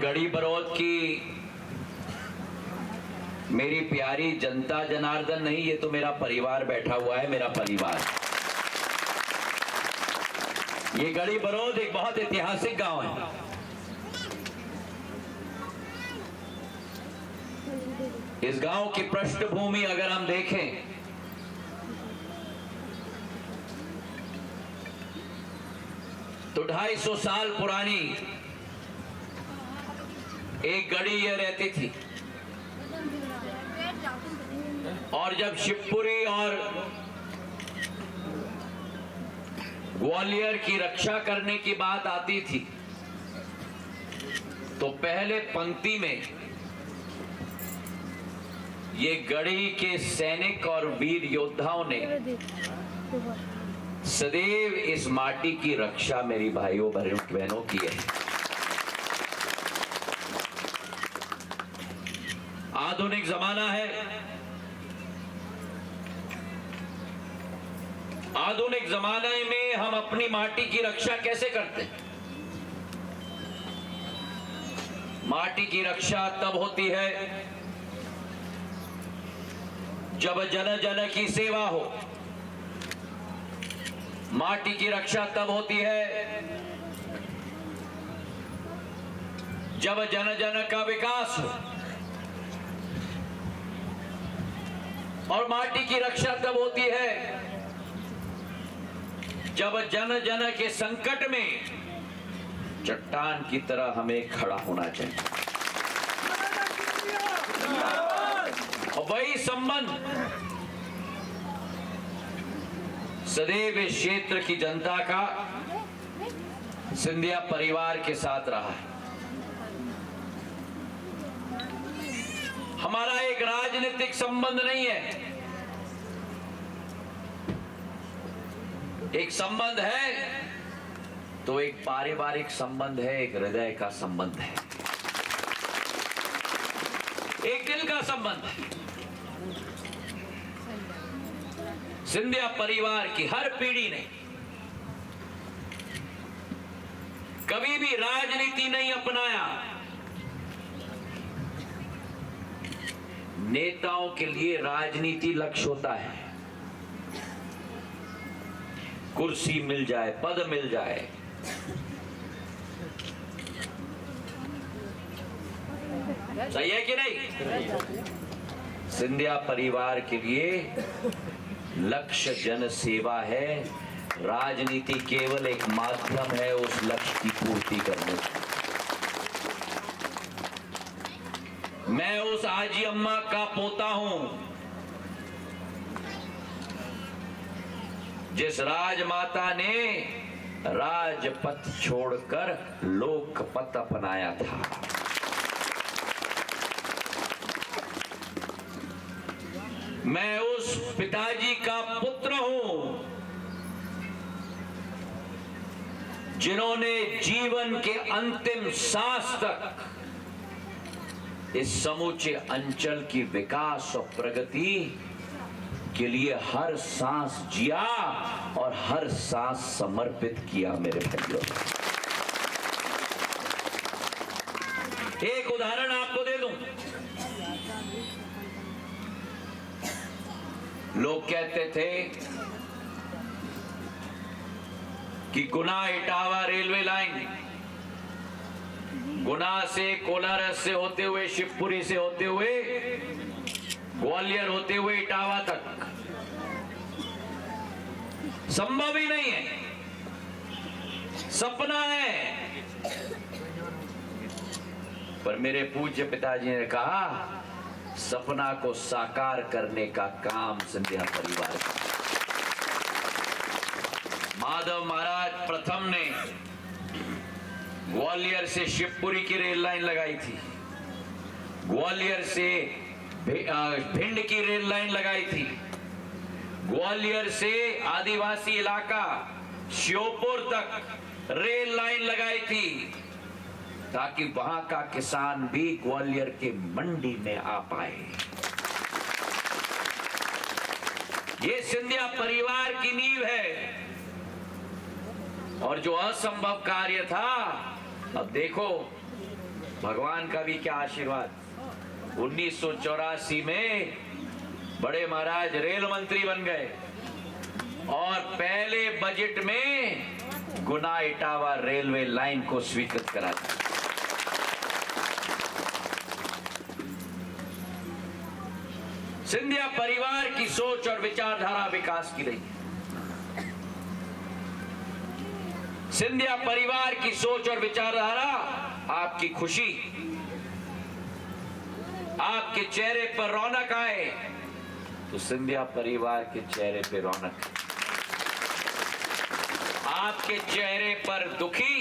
गढ़ी बरौत की मेरी प्यारी जनता जनार्दन नहीं, ये तो मेरा परिवार बैठा हुआ है, मेरा परिवार। ये गढ़ी बरौत एक बहुत ऐतिहासिक गांव है। इस गांव की पृष्ठभूमि अगर हम देखें तो 250 साल पुरानी एक गढ़ी ये रहती थी। और जब शिवपुरी और ग्वालियर की रक्षा करने की बात आती थी तो पहले पंक्ति में ये गढ़ी के सैनिक और वीर योद्धाओं ने सदैव इस माटी की रक्षा मेरी भाइयों बहनों की है। आधुनिक जमाना है, आधुनिक जमाने में हम अपनी माटी की रक्षा कैसे करते हैं? माटी की रक्षा तब होती है जब जन जन की सेवा हो। माटी की रक्षा तब होती है जब जन जन का विकास हो। और माटी की रक्षा तब होती है जब जन जन के संकट में चट्टान की तरह हमें खड़ा होना चाहिए। और वही संबंध सदैव इस क्षेत्र की जनता का सिंधिया परिवार के साथ रहा है। हमारा एक राजनीतिक संबंध नहीं है, एक संबंध है तो एक पारिवारिक संबंध है, एक हृदय का संबंध है, एक दिल का संबंध है। सिंधिया परिवार की हर पीढ़ी ने कभी भी राजनीति नहीं अपनाया। नेताओं के लिए राजनीति लक्ष्य होता है, कुर्सी मिल जाए, पद मिल जाए। सही है कि नहीं? सिंधिया परिवार के लिए लक्ष्य जन सेवा है, राजनीति केवल एक माध्यम है उस लक्ष्य की पूर्ति करने की। मैं उस आजी अम्मा का पोता हूं जिस राजमाता ने राजपथ छोड़कर लोकपथ अपनाया था। मैं उस पिताजी का पुत्र हूं जिन्होंने जीवन के अंतिम सांस तक इस समूचे अंचल की विकास और प्रगति के लिए हर सांस जिया और हर सांस समर्पित किया। मेरे भाइयों, एक उदाहरण आपको दे दूं। लोग कहते थे कि गुना इटावा रेलवे लाइन गुना से कोलारस से होते हुए शिवपुरी से होते हुए ग्वालियर होते हुए इटावा तक संभव ही नहीं है, सपना है। पर मेरे पूज्य पिताजी ने कहा सपना को साकार करने का काम सिंधिया परिवार का। माधव महाराज प्रथम ने ग्वालियर से शिवपुरी की रेल लाइन लगाई थी, ग्वालियर से भिंड की रेल लाइन लगाई थी, ग्वालियर से आदिवासी इलाका श्योपुर तक रेल लाइन लगाई थी ताकि वहां का किसान भी ग्वालियर के मंडी में आ पाए। ये सिंधिया परिवार की नींव है। और जो असंभव कार्य था, अब देखो भगवान का भी क्या आशीर्वाद। 1984 में बड़े महाराज रेल मंत्री बन गए और पहले बजट में गुना इटावा रेलवे लाइन को स्वीकृत करा दिया। सिंधिया परिवार की सोच और विचारधारा विकास की रही। सिंधिया परिवार की सोच और विचारधारा, आपकी खुशी, आपके चेहरे पर रौनक आए तो सिंधिया परिवार के चेहरे पे रौनक, आपके चेहरे पर दुखी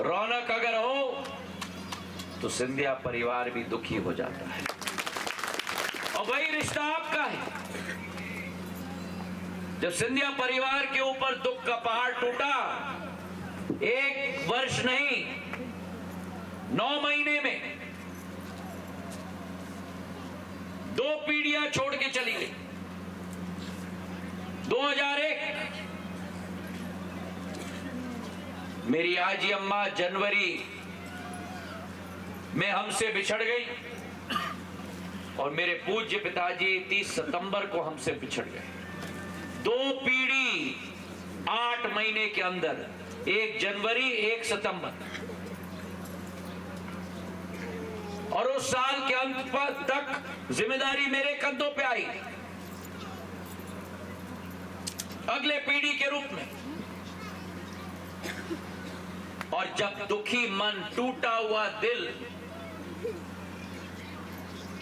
रौनक अगर हो तो सिंधिया परिवार भी दुखी हो जाता है। और वही रिश्ता आपका है। जब सिंधिया परिवार के ऊपर दुख का पहाड़ टूटा, 1 वर्ष नहीं 9 महीने में 2 पीढ़ियां छोड़ के चली गई। 2001 मेरी आजी अम्मा जनवरी में हमसे बिछड़ गई और मेरे पूज्य पिताजी 30 सितंबर को हमसे बिछड़ गए। 2 पीढ़ी 8 महीने के अंदर, 1 जनवरी 1 सितंबर। और उस साल के अंत पर तक जिम्मेदारी मेरे कंधों पे आई, अगले पीढ़ी के रूप में। और जब दुखी मन, टूटा हुआ दिल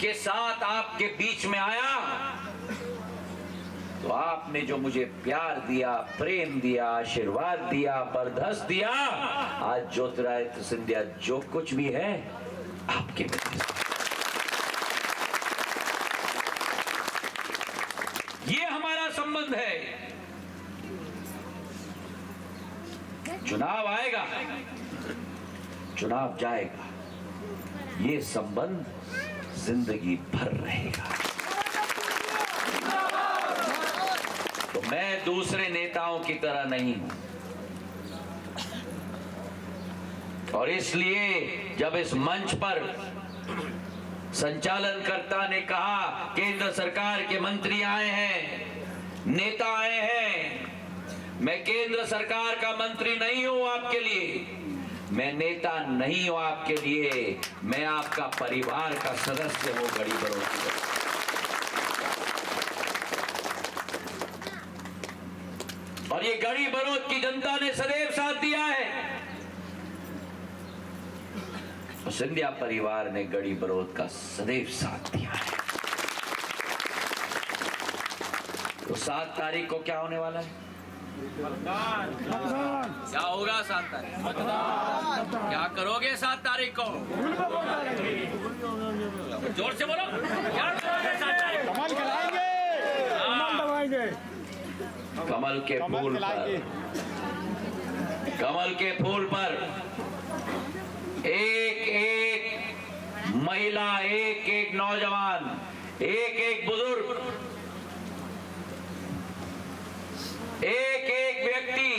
के साथ आपके बीच में आया तो आपने जो मुझे प्यार दिया, प्रेम दिया, आशीर्वाद दिया, बरदस्त दिया, आज ज्योतिरादित्य सिंधिया जो कुछ भी है आपके वजह से। ये हमारा संबंध है। चुनाव आएगा, चुनाव जाएगा, ये संबंध जिंदगी भर रहेगा। तो मैं दूसरे नेताओं की तरह नहीं हूं और इसलिए जब इस मंच पर संचालनकर्ता ने कहा केंद्र सरकार के मंत्री आए हैं, नेता आए हैं, मैं केंद्र सरकार का मंत्री नहीं हूं आपके लिए, मैं नेता नहीं हूं आपके लिए, मैं आपका परिवार का सदस्य हूं गड़ी बड़ौती। और ये गड़ी बड़ौत की जनता ने सदैव साथ दिया है और सिंधिया परिवार ने गड़ी बड़ौत का सदैव साथ दिया है। तो 7 तारीख को क्या होने वाला है? क्या होगा 7 तारीख? क्या करोगे 7 तारीख को? जोर से बोलो, क्या करोगे 7 तारीख को? कमल खिलाएंगे, कमल दबाएंगे, कमल के फूल पर, कमल के फूल पर एक एक महिला, एक एक नौजवान, एक एक बुजुर्ग, एक एक व्यक्ति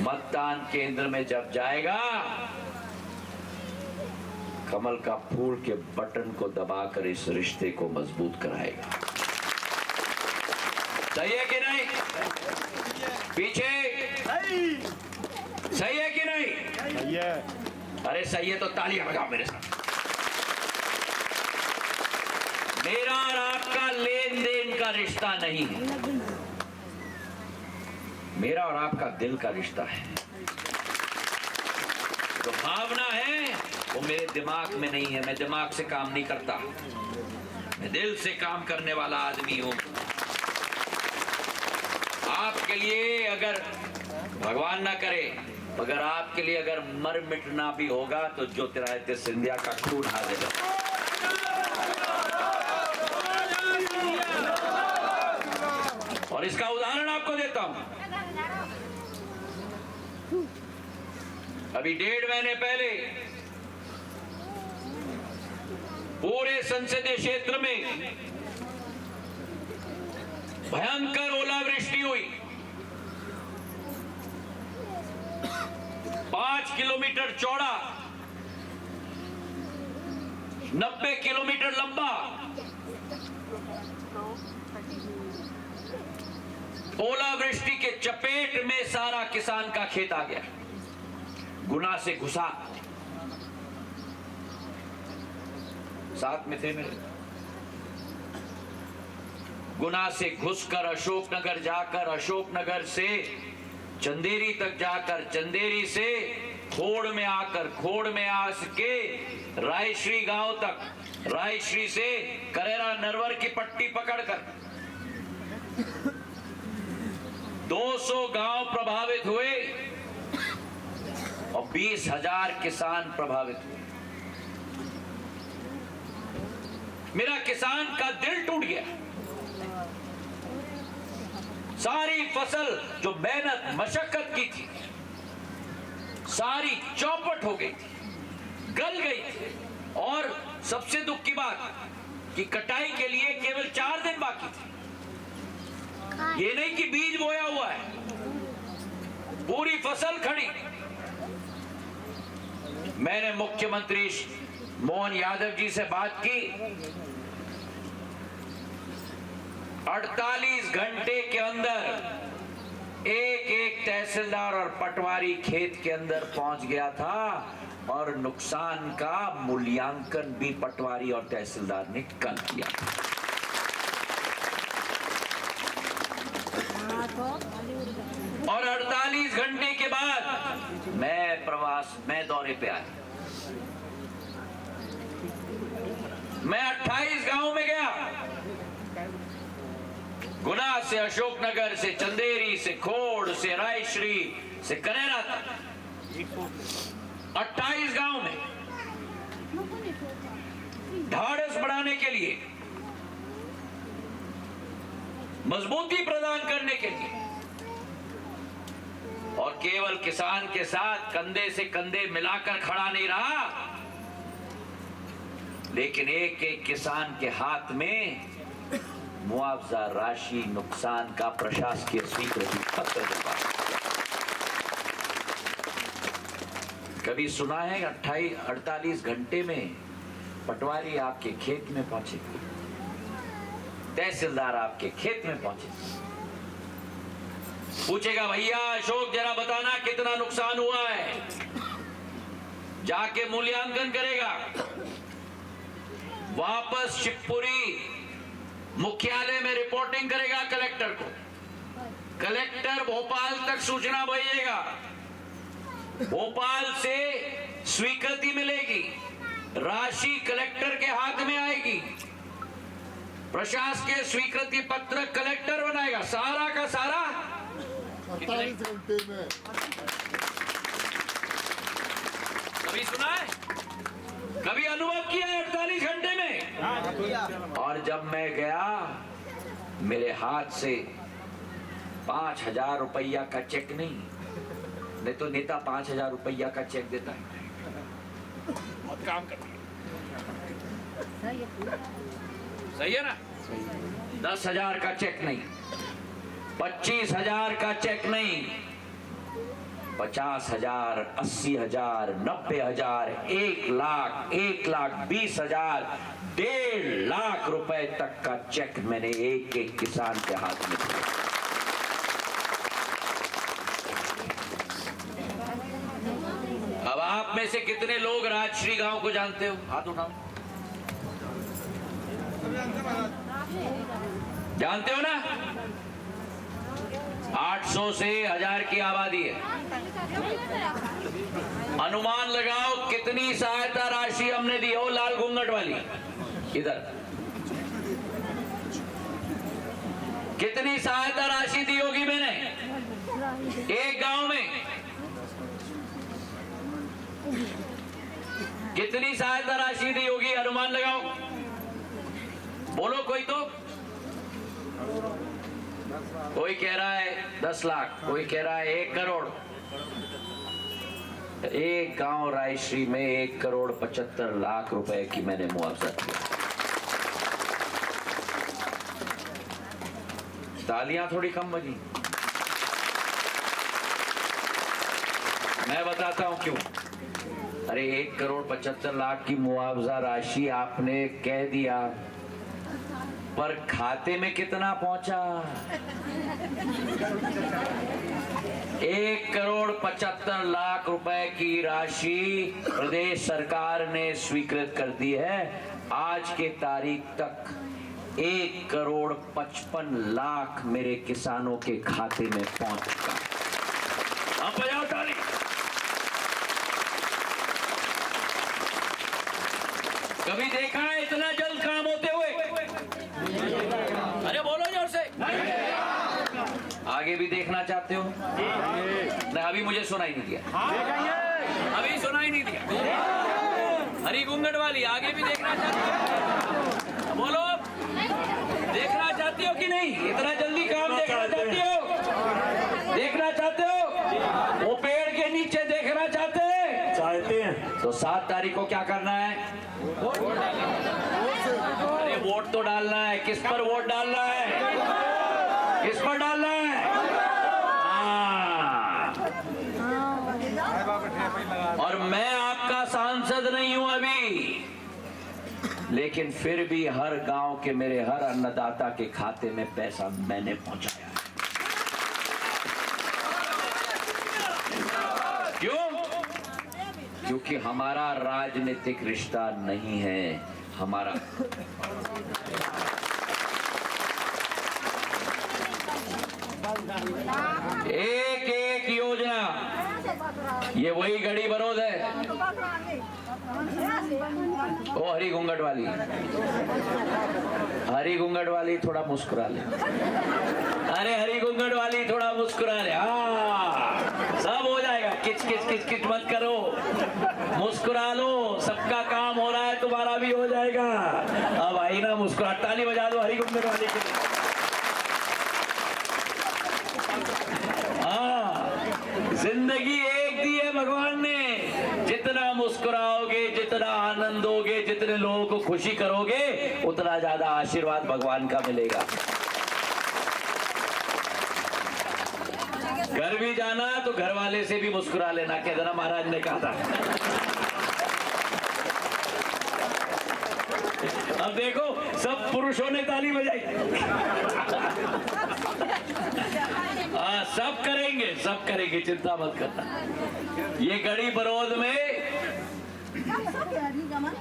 मतदान केंद्र में जब जाएगा, कमल का फूल के बटन को दबाकर इस रिश्ते को मजबूत कराएगा। सही है कि नहीं? पीछे सही है कि नहीं? सही है। अरे सही है तो तालियां बजाओ मेरे साथ। मेरा और आपका लेन देन का रिश्ता नहीं है, मेरा और आपका दिल का रिश्ता है। जो भावना है वो मेरे दिमाग में नहीं है, मैं दिमाग से काम नहीं करता, मैं दिल से काम करने वाला आदमी हूं। आपके लिए अगर भगवान ना करे, अगर आपके लिए अगर मर मिटना भी होगा तो ज्योतिरादित्य सिंधिया का खून हाजिर है। और इसका उदाहरण आपको देता हूं। अभी 1.5 महीने पहले पूरे संसदीय क्षेत्र में भयंकर ओलावृष्टि हुई। 5 किलोमीटर चौड़ा, 90 किलोमीटर लंबा ओलावृष्टि के चपेट में सारा किसान का खेत आ गया। गुना से घुसा, साथ में थे मेरे, गुना से घुसकर अशोकनगर जाकर, अशोकनगर से चंदेरी तक जाकर, चंदेरी से खोड़ में आकर, खोड़ में आके रायश्री गांव तक, रायश्री से करेरा नरवर की पट्टी पकड़कर 200 गांव प्रभावित हुए और 20,000 किसान प्रभावित हुए। मेरा किसान का दिल टूट गया। सारी फसल जो मेहनत मशक्कत की थी, सारी चौपट हो गई थी, गल गई थी। और सबसे दुख की बात कि कटाई के लिए केवल 4 दिन बाकी थे। ये नहीं कि बीज बोया हुआ है, पूरी फसल खड़ी। मैंने मुख्यमंत्री मोहन यादव जी से बात की। 48 घंटे के अंदर एक तहसीलदार और पटवारी खेत के अंदर पहुंच गया था और नुकसान का मूल्यांकन भी पटवारी और तहसीलदार ने कल किया। और 48 घंटे के बाद मैं दौरे पे आया। मैं 28 गांव में गया, गुना से, अशोकनगर से, चंदेरी से, खोड़ से, रायश्री से करेरा तक 28 गांव में ढाढ़स बढ़ाने के लिए, मजबूती प्रदान करने के लिए, और केवल किसान के साथ कंधे से कंधे मिलाकर खड़ा नहीं रहा, लेकिन एक एक किसान के हाथ में मुआवजा राशि, नुकसान का प्रशासकीय स्वीकृति पत्र दिलवा। कभी सुना है 48 घंटे में पटवारी आपके खेत में पहुंचे, तहसीलदार आपके खेत में पहुंचे, पूछेगा भैया अशोक जरा बताना कितना नुकसान हुआ है, जाके मूल्यांकन करेगा, वापस शिवपुरी मुख्यालय में रिपोर्टिंग करेगा कलेक्टर को, कलेक्टर भोपाल तक सूचना भेजेगा, भोपाल से स्वीकृति मिलेगी, राशि कलेक्टर के हाथ में आएगी, प्रशासकीय स्वीकृति पत्र कलेक्टर बनाएगा, सारा का सारा 48 घंटे में। कभी सुना है, कभी अनुभव किया है 48 घंटे में? और जब मैं गया, मेरे हाथ से 5,000 रुपया का चेक नहीं तो नेता 5,000 रुपया का चेक देता है। बहुत काम करता है, सही है ना? 10,000 का चेक नहीं, 25,000 का चेक नहीं, 50,000, 80,000, 90,000, 1,00,000, 1,20,000, 1.5 लाख रुपए तक का चेक मैंने एक एक किसान के हाथ में दिया। अब आप में से कितने लोग राजश्री गांव को जानते हो? हाथ उठाओ। जानते हो ना? 800 से 1000 की आबादी है। अनुमान लगाओ कितनी सहायता राशि हमने दी हो। लाल घूंघट वाली इधर, कितनी सहायता राशि दी होगी मैंने एक गांव में? कितनी सहायता राशि दी होगी? अनुमान लगाओ, बोलो कोई तो। कोई कह रहा है 10 लाख, कोई कह रहा है 1 करोड़। एक गांव रायश्री में 1,75,00,000 रुपए की मैंने मुआवजा दिया। तालियां थोड़ी कम बजी। मैं बताता हूं क्यों। अरे 1,75,00,000 की मुआवजा राशि आपने कह दिया, पर खाते में कितना पहुंचा? 1,75,00,000 रुपए की राशि प्रदेश सरकार ने स्वीकृत कर दी है। आज के तारीख तक 1,55,00,000 मेरे किसानों के खाते में पहुंच चुका। अब बजाओ ताली। कभी देखा है इतना जल्द काम होते हुए? अरे बोलो जोर से। आगे भी देखना चाहते हो? नहीं, अभी मुझे सुनाई नहीं दिया। अभी सुनाई नहीं दिया। हरी घूंघट वाली आगे भी देखना चाहती हो? बोलो, देखना चाहती हो कि नहीं? इतना जल्दी काम देखना चाहती हो? देखना चाहते हो? वो पेड़ के नीचे देखना चाहते हैं? तो 7 तारीख को क्या करना है? अरे वोट तो डालना है। किस पर वोट डालना है? किस पर डालना है? हाँ। और मैं आपका सांसद नहीं हूं अभी, लेकिन फिर भी हर गांव के मेरे हर अन्नदाता के खाते में पैसा मैंने पहुंचाया। क्यों? क्योंकि हमारा राजनीतिक रिश्ता नहीं है। हमारा एक एक योजना, ये वही गड़ी बरोद है। ओ हरी घूंघट वाली, हरी घूंघट वाली थोड़ा मुस्कुरा ले। अरे हरी घूंघट वाली थोड़ा मुस्कुरा ले। हाँ, सब हो जाएगा। किच किच किच किच मत करो, मुस्कुरा लो। सबका काम हो रहा है, तुम्हारा भी हो जाएगा। अब आई ना मुस्कुरा। ताली बजा दो हरी घूंघट वाली के लिए। जिंदगी एक दी है भगवान ने। जितना मुस्कुराओगे, जितना आनंद दोगे, जितने लोगों को खुशी करोगे, उतना ज्यादा आशीर्वाद भगवान का मिलेगा। घर भी जाना तो घर वाले से भी मुस्कुरा लेना, कह देना महाराज ने कहा था। अब देखो सब पुरुषों ने ताली बजाई। सब करेंगे, चिंता मत करना। ये गड़ी बरोद में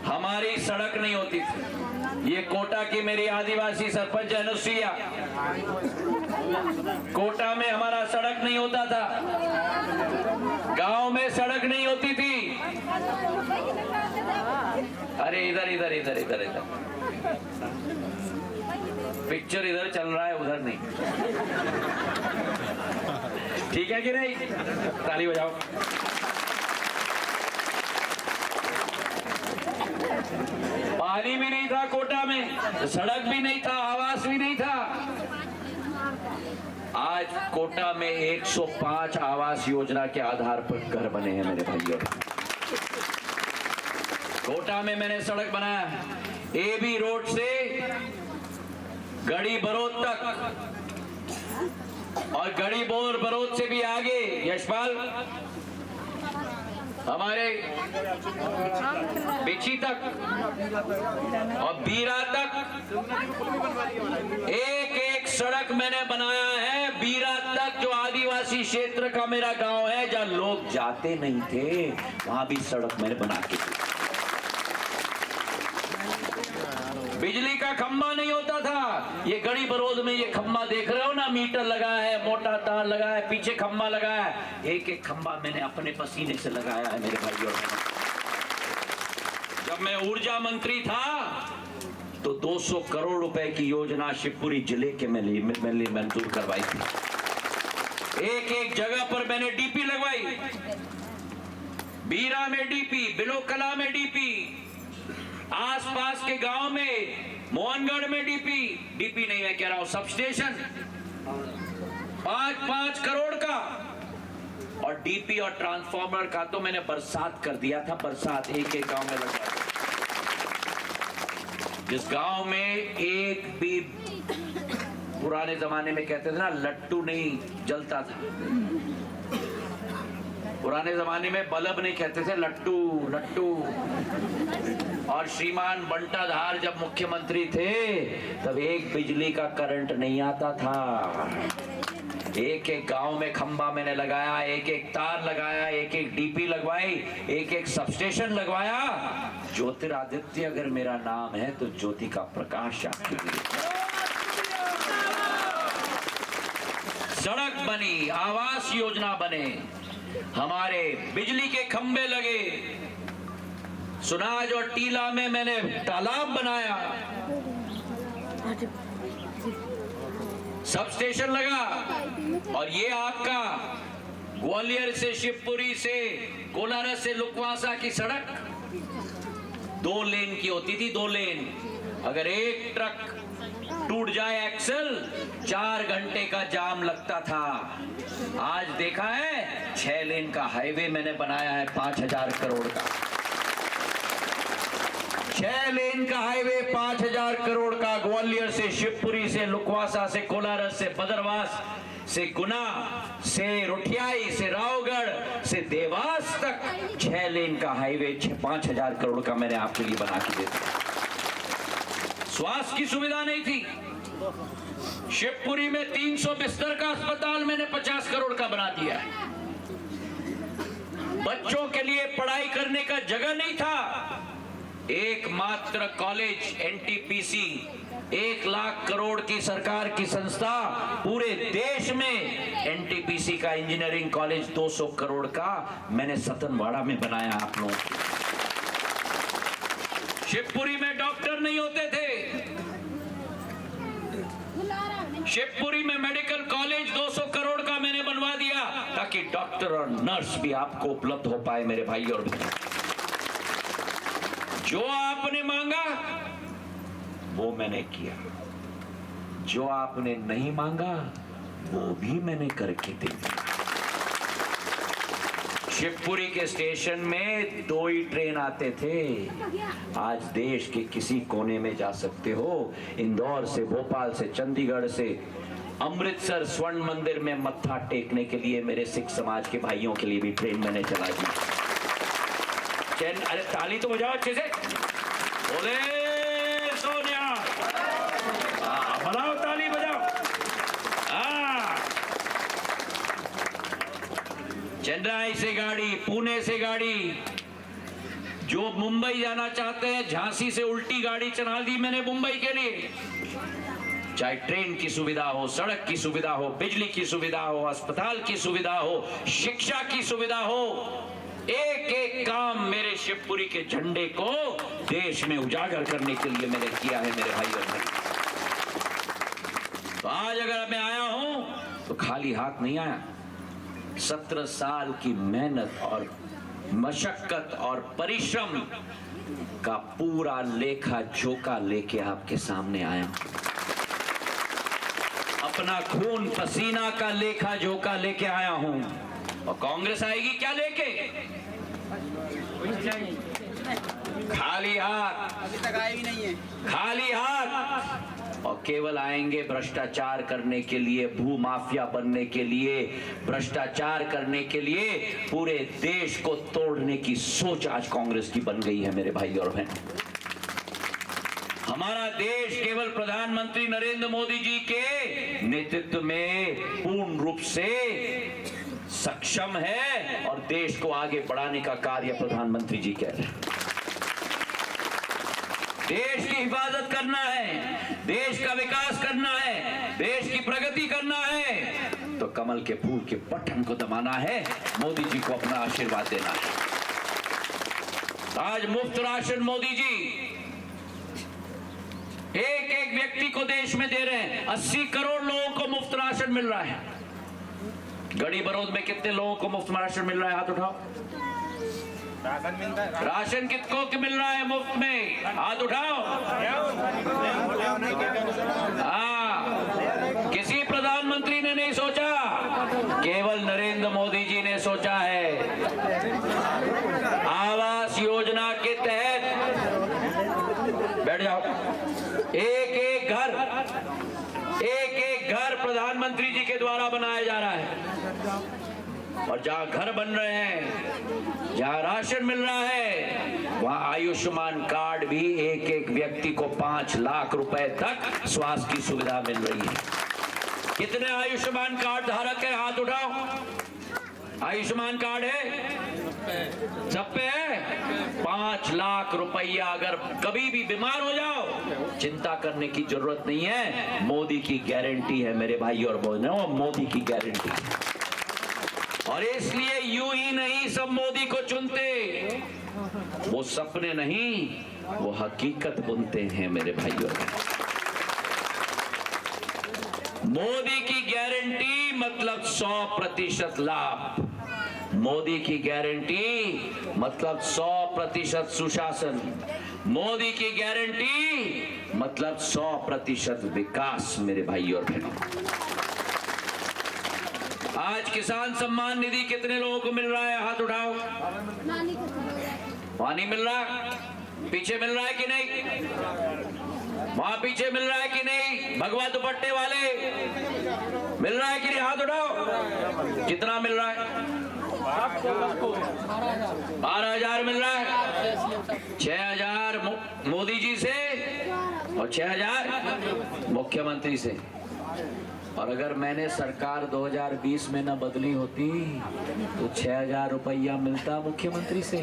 हमारी सड़क नहीं होती थी। ये कोटा की मेरी आदिवासी सरपंच अनुसुईया, कोटा में हमारा सड़क नहीं होता था, गांव में सड़क नहीं होती थी। अरे इधर इधर इधर इधर इधर पिक्चर इधर चल रहा है, उधर नहीं। ठीक है कि नहीं? ताली बजाओ। पानी भी नहीं था कोटा में, सड़क भी नहीं था, आवास भी नहीं था। आज कोटा में 105 आवास योजना के आधार पर घर बने हैं मेरे भाइयों। कोटा में मैंने सड़क बनाया एबी रोड से गड़ी बरोद तक, और गड़ी बोर बरोद से भी आगे यशपाल हमारे बिची तक और बीरा तक एक एक सड़क मैंने बनाया है। बीरा तक जो आदिवासी क्षेत्र का मेरा गांव है, जहां लोग जाते नहीं थे, वहां भी सड़क मैंने बना के दी। बिजली का खंभा नहीं होता था। ये गड़ी बरोद में ये खंभा देख रहे हो ना, मीटर लगा है, मोटा तार लगा है, पीछे खंभा लगा है। एक एक खंभा मैंने अपने पसीने से लगाया है मेरे भाइयों। जब मैं ऊर्जा मंत्री था तो 200 करोड़ रुपए की योजना शिवपुरी जिले के मैंने मंजूर करवाई थी। एक एक जगह पर मैंने डीपी लगवाई। बीरा में डीपी, बिलोकला में डीपी, आसपास के गांव में मोहनगढ़ में डीपी नहीं, मैं कह रहा हूं सब स्टेशन 5-5 करोड़ का। और डीपी और ट्रांसफार्मर का तो मैंने बरसात कर दिया था। बरसात एक एक गांव में लगवा। जिस गांव में एक भी, पुराने जमाने में कहते थे ना, लट्टू नहीं जलता था, पुराने जमाने में बल्ब नहीं कहते थे, लट्टू लट्टू। और श्रीमान बंटाधार जब मुख्यमंत्री थे तब एक बिजली का करंट नहीं आता था। एक एक गांव में खंबा मैंने लगाया, एक एक तार लगाया, एक एक डीपी लगवाई, एक एक सबस्टेशन लगवाया। ज्योतिरादित्य अगर मेरा नाम है तो ज्योति का प्रकाश आपके लिए। सड़क बनी, आवास योजना बने, हमारे बिजली के खंबे लगे, सुनाज और टीला में मैंने तालाब बनाया, सब स्टेशन लगा। और ये आपका ग्वालियर से शिवपुरी से कोलारस से लुकवासा की सड़क 2 लेन की होती थी, 2 लेन। अगर एक ट्रक टूट जाए एक्सल 4 घंटे का जाम लगता था। आज देखा है 6 लेन का हाईवे मैंने बनाया है 5,000 करोड़ का। 6 लेन का हाईवे 5,000 करोड़ का, ग्वालियर से शिवपुरी से लुकवासा से कोलारस से बदरवास से गुना से रुठियाई से रावगढ़ से देवास तक 6 लेन का हाईवे 5,000 करोड़ का मैंने आपके लिए बना के दिया। स्वास्थ्य की सुविधा नहीं थी। शिवपुरी में 300 बिस्तर का अस्पताल मैंने 50 करोड़ का बना दिया है। बच्चों के लिए पढ़ाई करने का जगह नहीं था। एकमात्र कॉलेज एनटीपीसी 1 लाख करोड़ की सरकार की संस्था पूरे देश में। एनटीपीसी का इंजीनियरिंग कॉलेज 200 करोड़ का मैंने सतनवाड़ा में बनाया आप लोगों को। शिवपुरी में डॉक्टर नहीं होते थे। शिवपुरी में मेडिकल कॉलेज 200 करोड़ का मैंने बनवा दिया ताकि डॉक्टर और नर्स भी आपको उपलब्ध हो पाए मेरे भाई और बहन। जो आपने मांगा वो मैंने किया, जो आपने नहीं मांगा वो भी मैंने करके दे दिया। शिवपुरी के स्टेशन में 2 ही ट्रेन आते थे। आज देश के किसी कोने में जा सकते हो। इंदौर से, भोपाल से, चंडीगढ़ से, अमृतसर स्वर्ण मंदिर में मत्था टेकने के लिए मेरे सिख समाज के भाइयों के लिए भी ट्रेन मैंने चला दी। अरे ताली तो बजाओ अच्छे से, बोले सोनिया, बजाओ ताली बजाओ। चेन्नई से गाड़ी, पुणे से गाड़ी, जो मुंबई जाना चाहते हैं झांसी से उल्टी गाड़ी चला दी मैंने मुंबई के लिए। चाहे ट्रेन की सुविधा हो, सड़क की सुविधा हो, बिजली की सुविधा हो, अस्पताल की सुविधा हो, शिक्षा की सुविधा हो, एक एक काम मेरे शिवपुरी के झंडे को देश में उजागर करने के लिए मैंने किया है मेरे भाई और भाई। तो आज अगर मैं आया हूं तो खाली हाथ नहीं आया। 17 साल की मेहनत और मशक्कत और परिश्रम का पूरा लेखा जोखा लेके आपके सामने आया हूं। अपना खून पसीना का लेखा जोखा लेके आया हूं। और कांग्रेस आएगी क्या लेके? खाली हाथ, अभी तक आई भी नहीं है। खाली हाथ। और केवल आएंगे भ्रष्टाचार करने के लिए, भू माफिया बनने के लिए, भ्रष्टाचार करने के लिए। पूरे देश को तोड़ने की सोच आज कांग्रेस की बन गई है मेरे भाई और बहन। हमारा देश केवल प्रधानमंत्री नरेंद्र मोदी जी के नेतृत्व में पूर्ण रूप से सक्षम है और देश को आगे बढ़ाने का कार्य प्रधानमंत्री जी कर रहे हैं। देश की हिफाजत करना है, देश का विकास करना है, देश की प्रगति करना है तो कमल के फूल के बटन को दबाना है, मोदी जी को अपना आशीर्वाद देना है। आज मुफ्त राशन मोदी जी एक एक व्यक्ति को देश में दे रहे हैं। 80 करोड़ लोगों को मुफ्त राशन मिल रहा है। गड़ी बरोद में कितने लोगों को मुफ्त राशन मिल रहा है? हाथ उठाओ। राशन मिलता है। राशन कितको मिल रहा है मुफ्त में? हाथ उठाओ। हाँ, किसी प्रधानमंत्री ने नहीं सोचा, केवल नरेंद्र मोदी जी ने सोचा है। आवास योजना के तहत, बैठ जाओ, एक एक घर प्रधानमंत्री जी के द्वारा बनाया जा रहा है। और जहां घर बन रहे हैं, जहां राशन मिल रहा है, वहां आयुष्मान कार्ड भी एक एक व्यक्ति को 5 लाख रुपए तक स्वास्थ्य की सुविधा मिल रही है। कितने आयुष्मान कार्ड धारक है? हाथ उठाओ। आयुष्मान कार्ड है? सब पे है? 5 लाख रुपया। अगर कभी भी बीमार हो जाओ, चिंता करने की जरूरत नहीं है। मोदी की गारंटी है मेरे भाई और बहनों, मोदी की गारंटी। और इसलिए यूं ही नहीं सब मोदी को चुनते, वो सपने नहीं, वो हकीकत बुनते हैं मेरे भाई और बहनों। मोदी की गारंटी मतलब 100% लाभ। मोदी की गारंटी मतलब 100% सुशासन। मोदी की गारंटी मतलब 100% विकास मेरे भाई और बहनों। आज किसान सम्मान निधि कितने लोगों को मिल रहा है? हाथ उठाओ। पानी मिल रहा है? पीछे मिल रहा है कि नहीं? वहां पीछे मिल रहा है कि नहीं? भगवा दुपट्टे वाले मिल रहा है कि नहीं? हाथ उठाओ। कितना मिल रहा है? 12,000 मिल रहा है। 6,000 मोदी जी से और 6,000 मुख्यमंत्री से। और अगर मैंने सरकार 2020 में न बदली होती तो 6,000 रुपया मिलता मुख्यमंत्री से।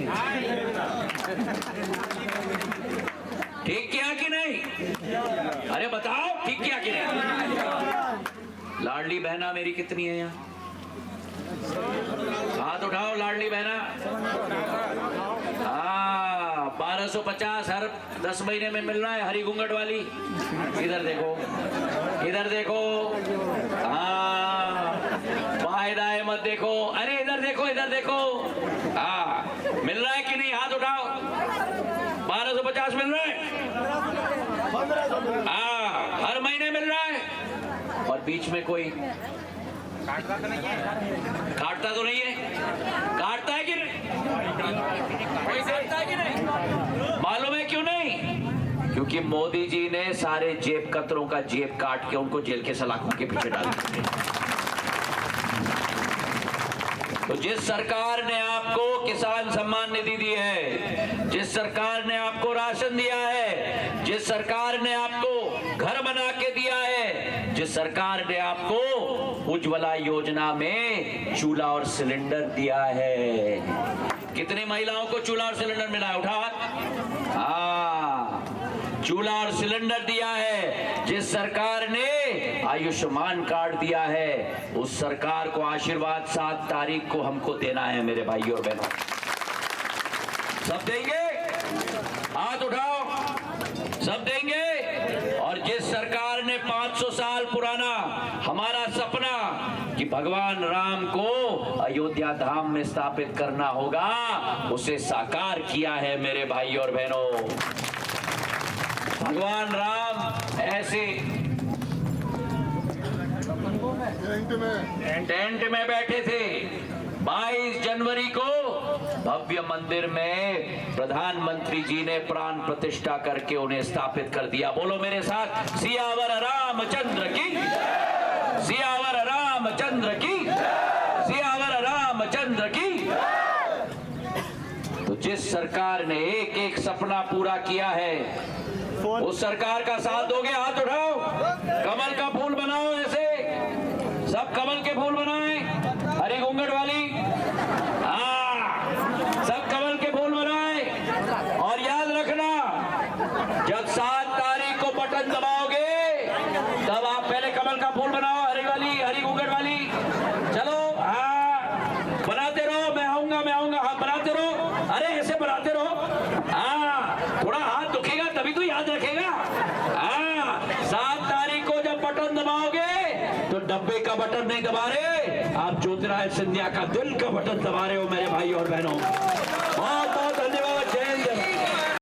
ठीक किया कि नहीं? अरे बताओ, ठीक किया कि नहीं? लाडली बहना मेरी कितनी है यहाँ? हाथ उठाओ। लाडली बहना 1250 हर 10 महीने में मिल रहा है। हरी घूंघट वाली इधर देखो, इधर देखो। हाँ, फायदा मत देखो। अरे इधर देखो, इधर देखो। हाँ, मिल रहा है कि नहीं? हाथ उठाओ। 1250 मिल रहा है। हाँ, हर महीने मिल रहा है। और बीच में कोई काटता तो नहीं है? काटता तो नहीं है? काटता है कि नहीं? कोई काटता है कि नहीं? मालूम है क्यों नहीं? क्योंकि मोदी जी ने सारे जेब कतरों का जेब काट के उनको जेल के सलाखों के पीछे डाल दिया। तो जिस सरकार ने आपको किसान सम्मान निधि दी है, जिस सरकार ने आपको राशन दिया है, जिस सरकार ने आपको घर बना के दिया है, जिस सरकार ने आपको उज्ज्वला योजना में चूल्हा और सिलेंडर दिया है, कितनी महिलाओं को चूल्हा और सिलेंडर मिला है? उठाओ हाथ। हाँ, चूल्हा और सिलेंडर दिया है। जिस सरकार ने आयुष्मान कार्ड दिया है, उस सरकार को आशीर्वाद 7 तारीख को हमको देना है मेरे भाइयों और बहनों। सब देंगे? हाथ उठाओ। सब देंगे? और जिस सरकार ने 500 साल पुराना हमारा सपना कि भगवान राम को अयोध्या धाम में स्थापित करना होगा, उसे साकार किया है मेरे भाई और बहनों। भगवान राम ऐसे टेंट में बैठे थे। 22 जनवरी को भव्य मंदिर में प्रधानमंत्री जी ने प्राण प्रतिष्ठा करके उन्हें स्थापित कर दिया। बोलो मेरे साथ, सियावर रामचंद्र की, सियावर रामचंद्र की, सियावर रामचंद्र की। तो जिस सरकार ने एक एक सपना पूरा किया है, उस सरकार का साथ दोगे? हाथ उठाओ। कमल का फूल बनाओ। ऐसे सब कमल के फूल बनाएं। हरी घूंघट वाली, हाँ, सब कमल के फूल बनाएं। और याद रखना, जब 7 तारीख को बटन दबाओगे, तब आप पहले कमल का फूल बनाओ। हरी वाली, हरी घूंघट वाली। चलो, हाँ, बनाते रहो। मैं आऊंगा, मैं आऊंगा। हाँ, बनाते रहो। अरे ऐसे बनाते रहो। हाँ, थोड़ा हाथ दुखेगा तभी तो याद रखेगा। हाँ, 7 तारीख को जब बटन दबाओगे तो डब्बे का बटन नहीं दबा रहे, आप ज्योतिरादित्य सिंधिया का दिल का बटन दबा रहे हो मेरे भाई और बहनों। बहुत बहुत धन्यवाद।